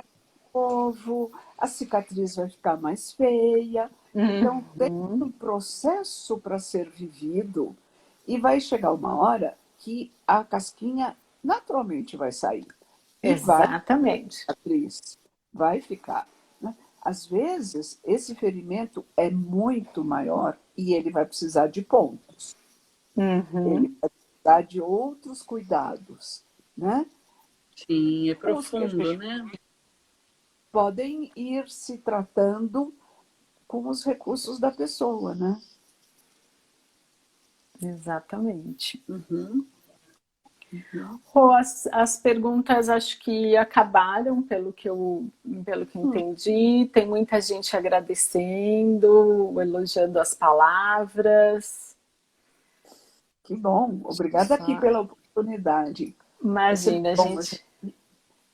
novo, a cicatriz vai ficar mais feia. Então, tem um
Uhum.
processo para ser vivido e vai chegar uma hora que a casquinha naturalmente vai sair. E vai
Exatamente.
cicatriz, vai ficar. Né? Às vezes, esse ferimento é muito maior e ele vai precisar de pontos. Ele
Uhum.
vai precisar de outros cuidados, né?
Sim, é
Os que a
profundo,
gente
né?
podem ir se tratando com os recursos da pessoa, né?
Exatamente.
Uhum.
Rô, as perguntas acho que acabaram, pelo que entendi. Tem muita gente agradecendo, elogiando as palavras.
Que bom, obrigada aqui
Só-
pela oportunidade. É sempre
Imagina,
bom a gente
gente.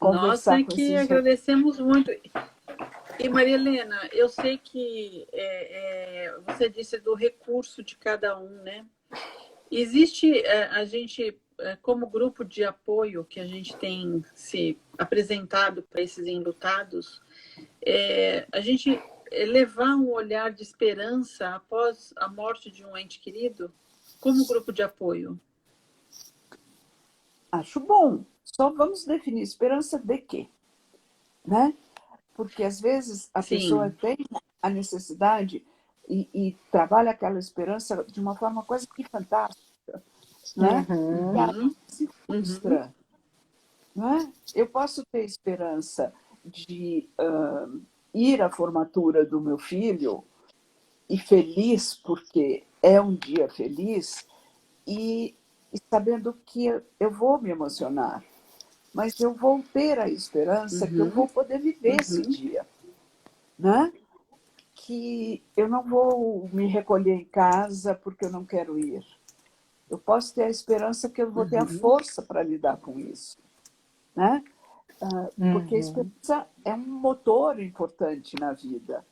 Nós
conversar
é
com
que
esses.
agradecemos muito. E Maria Helena, eu sei que você disse do recurso de cada um, né? Existe a gente, como grupo de apoio que a gente tem se apresentado para esses enlutados, a gente levar um olhar de esperança após a morte de um ente querido, como grupo de apoio.
Acho bom. Só vamos definir esperança de quê? Né? Porque às vezes a pessoa
Sim.
tem a necessidade e trabalha aquela esperança de uma forma quase que fantástica, né? E
Uhum.
aí
Uhum.
se
Uhum.
frustra, né? Eu posso ter esperança de ir à formatura do meu filho e feliz porque é um dia feliz e, e sabendo que eu vou me emocionar, mas eu vou ter a esperança que eu
Uhum.
vou poder viver esse
Uhum.
dia, né? Que eu não vou me recolher em casa porque eu não quero ir. Eu posso ter a esperança que eu vou ter a
Uhum.
força para lidar com isso, né? Porque a
Uhum.
esperança é um motor importante na vida,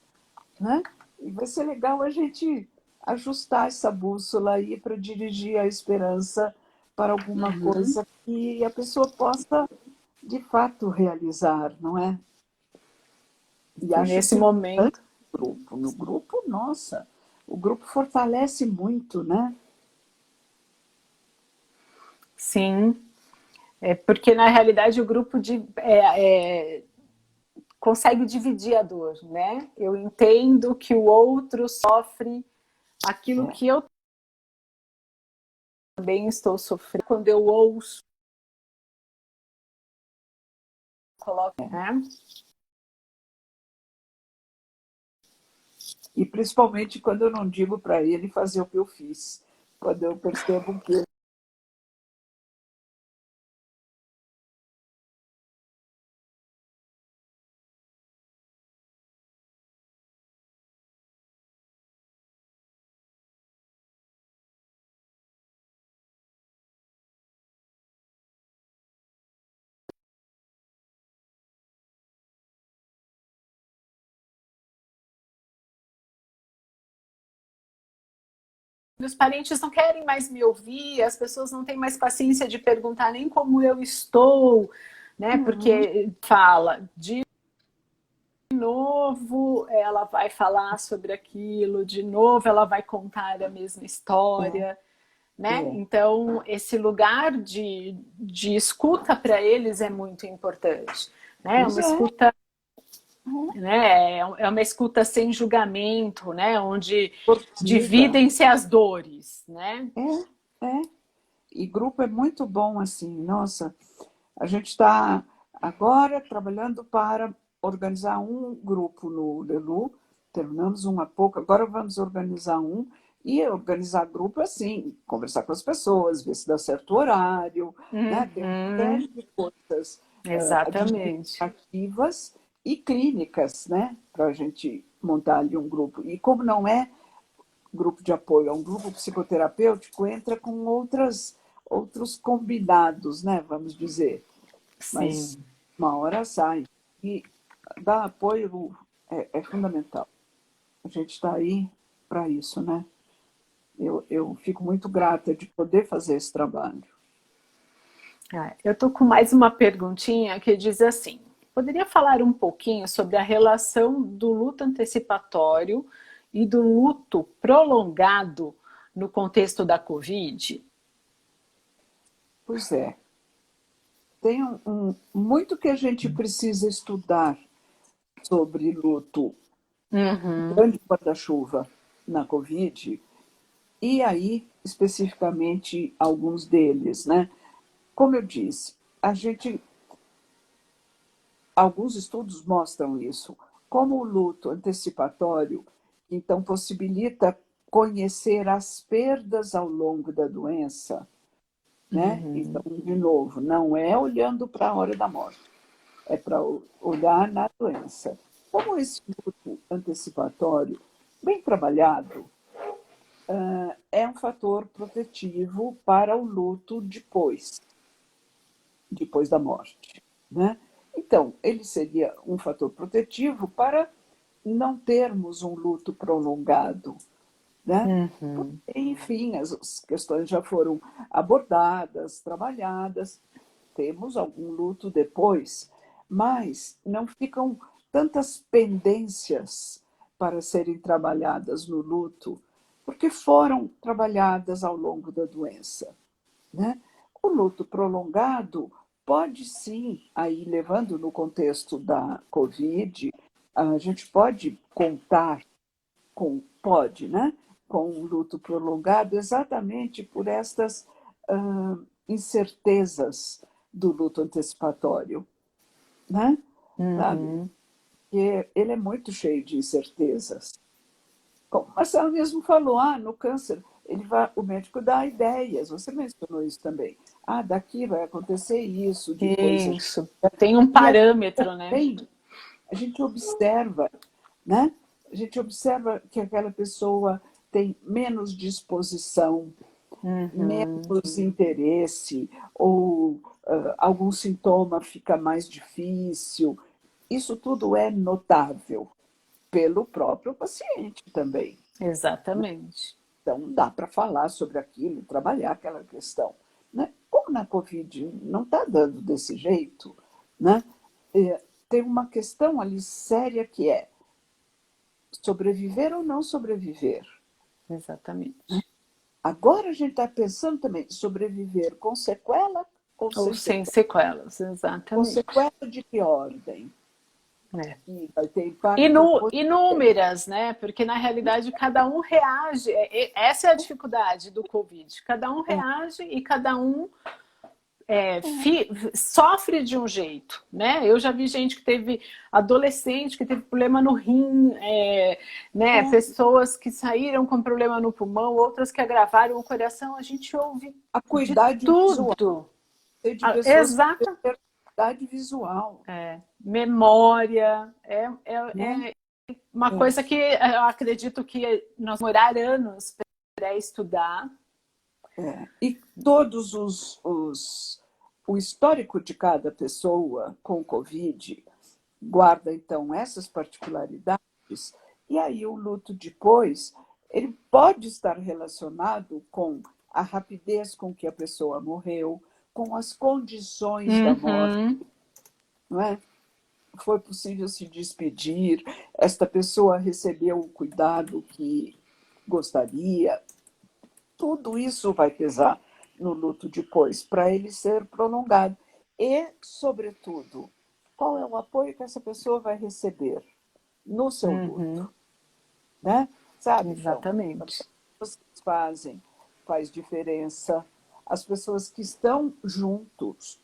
né? E vai ser legal a gente ajustar essa bússola aí para dirigir a esperança para alguma
Uhum.
coisa que a pessoa possa de fato realizar, não é? E
E
acho
nesse
isso importante
momento,
no grupo. No grupo, nossa, o grupo fortalece muito, né?
sim. Porque na realidade o grupo consegue dividir a dor, né? Eu entendo que o outro sofre aquilo
É.
que eu também estou sofrendo. Quando eu ouço, coloco, né?
E principalmente quando eu não digo para ele fazer o que eu fiz, quando eu percebo que
Meus parentes não querem mais me ouvir, as pessoas não têm mais paciência de perguntar nem como eu estou, né? Porque fala de novo, ela vai falar sobre aquilo, de novo ela vai contar a mesma história, né? Então, esse lugar de escuta para eles é muito importante, né? Uma escuta, né? É uma escuta sem julgamento, né? Onde dividem-se as dores, né?
E grupo é muito bom assim. Nossa, a gente está agora trabalhando para organizar um grupo no Lelu, terminamos um há pouco, agora vamos organizar um, e organizar grupo assim, conversar com as pessoas, ver se dá certo horário, né? Tem uma série de coisas
Exatamente.
administrativas e clínicas, né? Para a gente montar ali um grupo. E como não é grupo de apoio, é um grupo psicoterapêutico, entra com outros combinados, né? Vamos dizer. Mas
Sim.
uma hora sai. E dar apoio é fundamental. A gente está aí para isso, né? Eu fico muito grata de poder fazer esse trabalho.
Eu estou com mais uma perguntinha que diz assim: poderia falar um pouquinho sobre a relação do luto antecipatório e do luto prolongado no contexto da Covid?
Pois é. Tem muito que a gente precisa estudar sobre luto, grande guarda-chuva na Covid, e aí, especificamente, alguns deles, né? Como eu disse, alguns estudos mostram isso, como o luto antecipatório, então possibilita conhecer as perdas ao longo da doença, né? Então, de novo, não é olhando para a hora da morte, é para olhar na doença. Como esse luto antecipatório, bem trabalhado, é um fator protetivo para o luto depois da morte, né? Então, ele seria um fator protetivo para não termos um luto prolongado, né? Enfim, as questões já foram abordadas, trabalhadas, temos algum luto depois, mas não ficam tantas pendências para serem trabalhadas no luto, porque foram trabalhadas ao longo da doença, né? O luto prolongado pode sim, aí levando no contexto da Covid, a gente pode contar pode, né? Com um luto prolongado exatamente por estas incertezas do luto antecipatório, né? Sabe? Porque ele é muito cheio de incertezas. Como o Marcelo mesmo falou, no câncer, o médico dá ideias, você mencionou isso também. Daqui vai acontecer isso, depois
Isso, tem um parâmetro, né?
a gente observa, né? A gente observa que aquela pessoa tem menos disposição, menos interesse, ou algum sintoma fica mais difícil. Isso tudo é notável pelo próprio paciente também.
Exatamente.
Então, dá para falar sobre aquilo, trabalhar aquela questão, né? Como na Covid não está dando desse jeito, né? Tem uma questão ali séria que é sobreviver ou não sobreviver.
Exatamente.
Agora a gente está pensando também sobreviver com sequela
ou sem sequelas, exatamente.
Com sequela de que ordem?
E
vai ter impacto
inúmeras, né? Porque na realidade cada um reage. Essa é a dificuldade do Covid. Cada um reage e cada um sofre de um jeito, né? Eu já vi gente que teve adolescente que teve problema no rim, né? Pessoas que saíram com problema no pulmão, outras que agravaram o coração. A gente ouve
A cuidade visual.
tudo.
De pessoas
Exato.
com cuidade visual.
Memória, uma coisa que eu acredito que nós demorar anos para estudar.
E todos o histórico de cada pessoa com Covid guarda, então, essas particularidades, e aí o luto depois, ele pode estar relacionado com a rapidez com que a pessoa morreu, com as condições da morte, não é? Foi possível se despedir, esta pessoa recebeu o cuidado que gostaria. Tudo isso vai pesar no luto depois, para ele ser prolongado. E, sobretudo, qual é o apoio que essa pessoa vai receber no seu luto? Né? Sabe?
Exatamente.
Então, as pessoas faz diferença. As pessoas que estão juntos,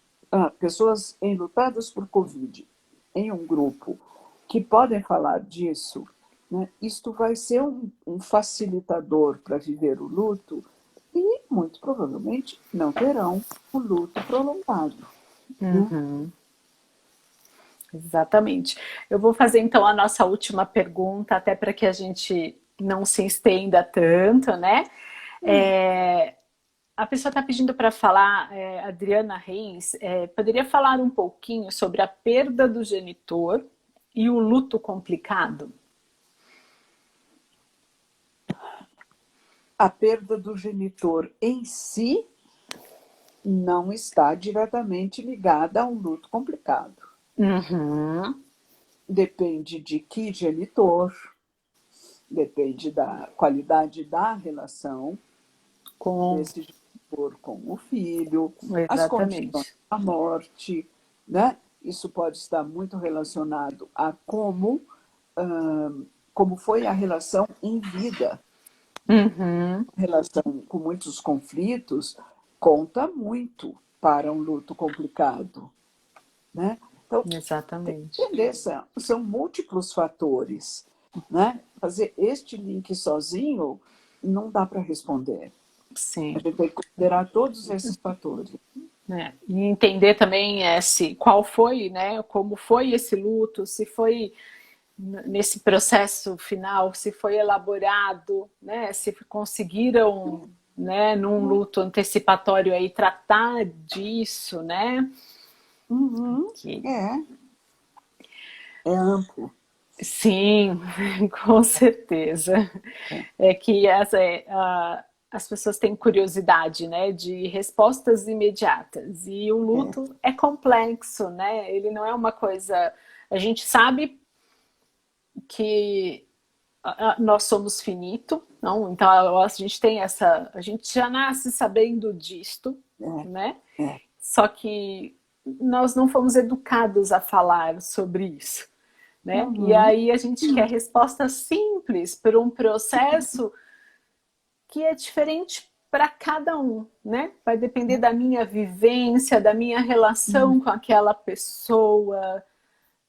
pessoas enlutadas por Covid, em um grupo, que podem falar disso, né? Isto vai ser um facilitador para viver o luto e, muito provavelmente, não terão o luto prolongado. Né?
Exatamente. Eu vou fazer, então, a nossa última pergunta, até para que a gente não se estenda tanto, né? A pessoa está pedindo para falar, Adriana Reis, poderia falar um pouquinho sobre a perda do genitor e o luto complicado?
A perda do genitor em si não está diretamente ligada a um luto complicado. Depende de que genitor, depende da qualidade da relação desse genitor com o filho, as condições da morte, né? Isso pode estar muito relacionado a como foi a relação em vida. Relação com muitos conflitos conta muito para um luto complicado, né? Então,
exatamente.
São múltiplos fatores, né? Fazer este link sozinho não dá para responder.
Sim.
A gente tem que considerar todos esses fatores.
E entender também qual foi, né? Como foi esse luto, se foi nesse processo final, se foi elaborado, né? Se conseguiram, né, num luto antecipatório aí tratar disso, né?
É amplo.
Sim, com certeza. É que as pessoas têm curiosidade, né, de respostas imediatas. E o luto é complexo, né? Ele não é uma coisa... A gente sabe que nós somos finito, não? Então a gente tem a gente já nasce sabendo disto, né? Só que nós não fomos educados a falar sobre isso, né? E aí a gente quer respostas simples para um processo que é diferente para cada um, né? Vai depender da minha vivência, da minha relação com aquela pessoa,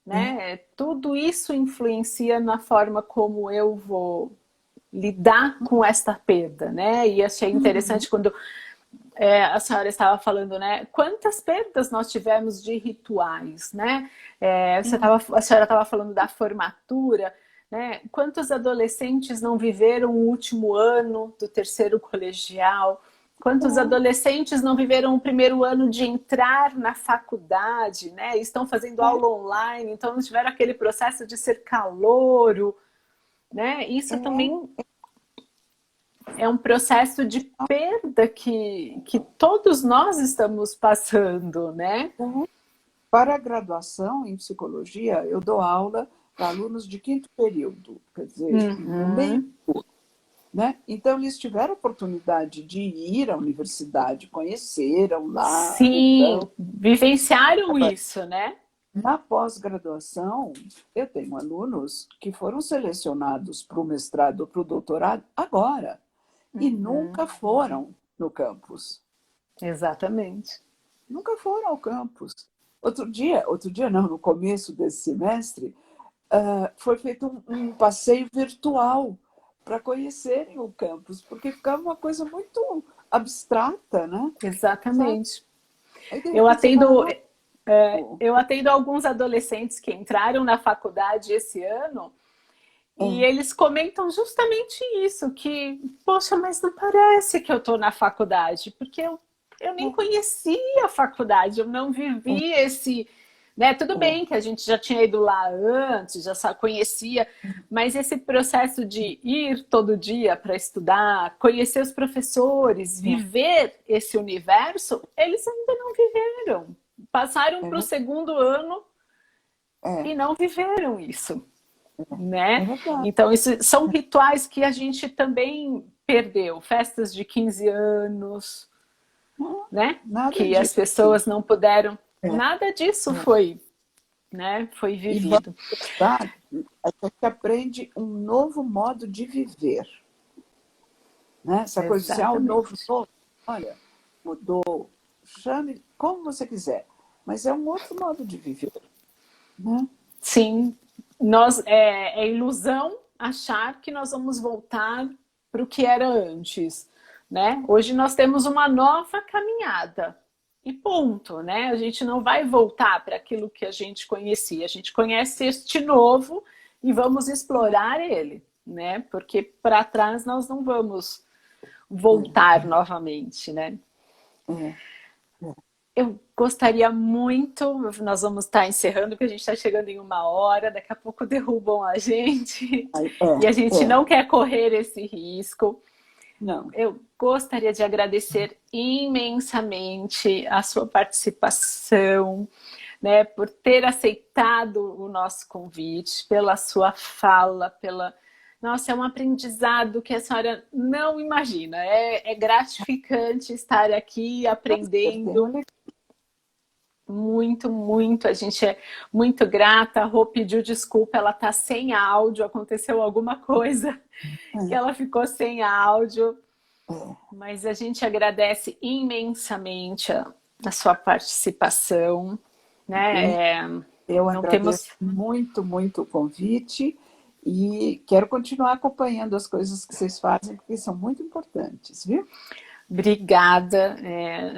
né? Tudo isso influencia na forma como eu vou lidar com esta perda, né? E achei interessante quando a senhora estava falando, né? Quantas perdas nós tivemos de rituais, né? A senhora estava falando da formatura, né? Quantos adolescentes não viveram o último ano do terceiro colegial? Quantos adolescentes não viveram o primeiro ano de entrar na faculdade, né? Estão fazendo aula online, então não tiveram aquele processo de ser calouro, né? Isso também é um processo de perda que todos nós estamos passando, né?
Para a graduação em psicologia, eu dou aula para alunos de 5º período, quer dizer, no meio. Né? Então, eles tiveram a oportunidade de ir à universidade, conheceram lá.
Sim, vivenciaram isso, né?
Na pós-graduação, eu tenho alunos que foram selecionados para o mestrado ou para o doutorado agora e nunca foram no campus.
Exatamente.
nunca foram ao campus. Outro dia não, no começo desse semestre, foi feito um passeio virtual para conhecerem o campus, porque ficava uma coisa muito abstrata, né?
Exatamente.
Aí, de
Eu
repente, você fala,
atendo,
"Nossa,
eu atendo alguns adolescentes que entraram na faculdade esse ano e eles comentam justamente isso, que, poxa, mas não parece que eu estou na faculdade, porque eu nem conhecia a faculdade, eu não vivi esse... Né? Tudo bem que a gente já tinha ido lá antes, já conhecia, mas esse processo de ir todo dia para estudar, conhecer os professores, viver esse universo, eles ainda não viveram. Passaram para o segundo ano e não viveram isso. Né? Então, isso são rituais que a gente também perdeu. Festas de 15 anos, né? Que as pessoas não puderam... Nada disso foi, né? Foi vivido.
E, na verdade, a gente aprende um novo modo de viver. Né? Essa coisa de o novo, olha, mudou, chame como você quiser, mas é um outro modo de viver. Né?
Sim, é ilusão achar que nós vamos voltar para o que era antes, né? Hoje nós temos uma nova caminhada e ponto, né? A gente não vai voltar para aquilo que a gente conhecia. A gente conhece este novo e vamos explorar ele, né? Porque para trás nós não vamos voltar novamente, né? Eu gostaria muito, nós vamos estar encerrando, porque a gente está chegando em 1 hora, daqui a pouco derrubam a gente, e a gente não quer correr esse risco.
Não.
Eu gostaria de agradecer imensamente a sua participação, né, por ter aceitado o nosso convite, pela sua fala, Nossa, é um aprendizado que a senhora não imagina. É gratificante estar aqui aprendendo. Muito, muito. A gente é muito grata. A Rô pediu desculpa, ela está sem áudio. Aconteceu alguma coisa que ela ficou sem áudio. Mas a gente agradece imensamente a sua participação. Né?
Eu agradeço muito, muito o convite e quero continuar acompanhando as coisas que vocês fazem, porque são muito importantes, viu?
Obrigada,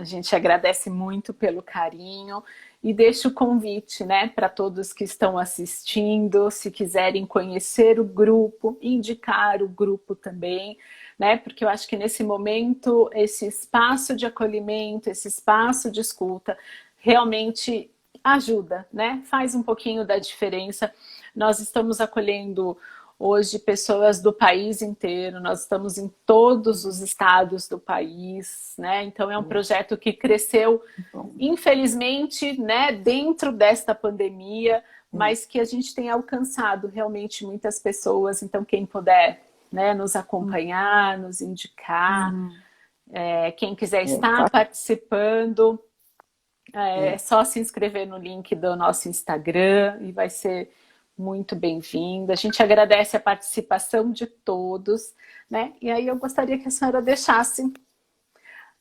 a gente agradece muito pelo carinho e deixa o convite, né, para todos que estão assistindo, se quiserem conhecer o grupo, indicar o grupo também, né, porque eu acho que nesse momento esse espaço de acolhimento, esse espaço de escuta realmente ajuda, né, faz um pouquinho da diferença. Nós estamos acolhendo hoje pessoas do país inteiro, nós estamos em todos os estados do país, né? Então é um projeto que cresceu, infelizmente, né, dentro desta pandemia, mas que a gente tem alcançado realmente muitas pessoas. Então quem puder, né, nos acompanhar, nos indicar, quem quiser estar participando, é só se inscrever no link do nosso Instagram e vai ser muito bem-vinda. A gente agradece a participação de todos, né? E aí eu gostaria que a senhora deixasse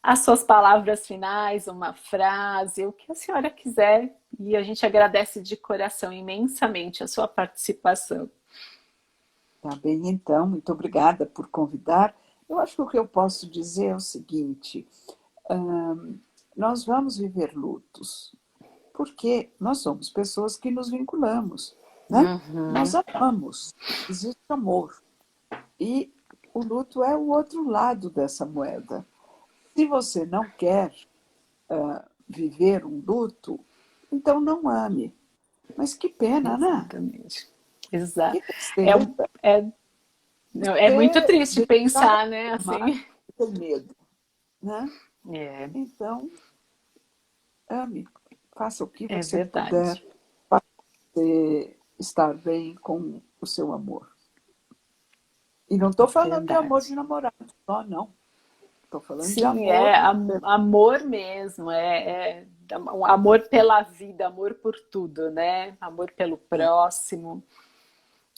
as suas palavras finais, uma frase, o que a senhora quiser. E a gente agradece de coração imensamente a sua participação.
Tá bem, então. Muito obrigada por convidar. Eu acho que o que eu posso dizer é o seguinte. Nós vamos viver lutos, porque nós somos pessoas que nos vinculamos. Né? Nós amamos, existe amor. E o luto é o outro lado dessa moeda. Se você não quer viver um luto, então não ame. Mas que pena,
Exatamente.
né?
Exato.
Que tristeza.
É muito triste pensar, né? Assim.
Tem medo. Né? Então, ame. Faça o que você puder para você estar bem com o seu amor. E não estou falando de amor de namorado só, não. Estou falando de amor.
Amor mesmo. Amor pela vida, amor por tudo, né? Amor pelo próximo.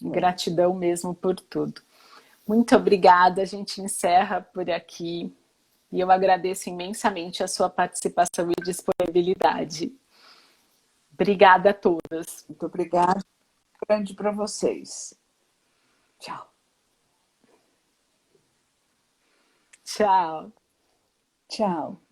Gratidão mesmo por tudo. Muito obrigada. A gente encerra por aqui. E eu agradeço imensamente a sua participação e disponibilidade. Obrigada a todas.
Muito obrigada. Grande para vocês. Tchau.
Tchau.
Tchau.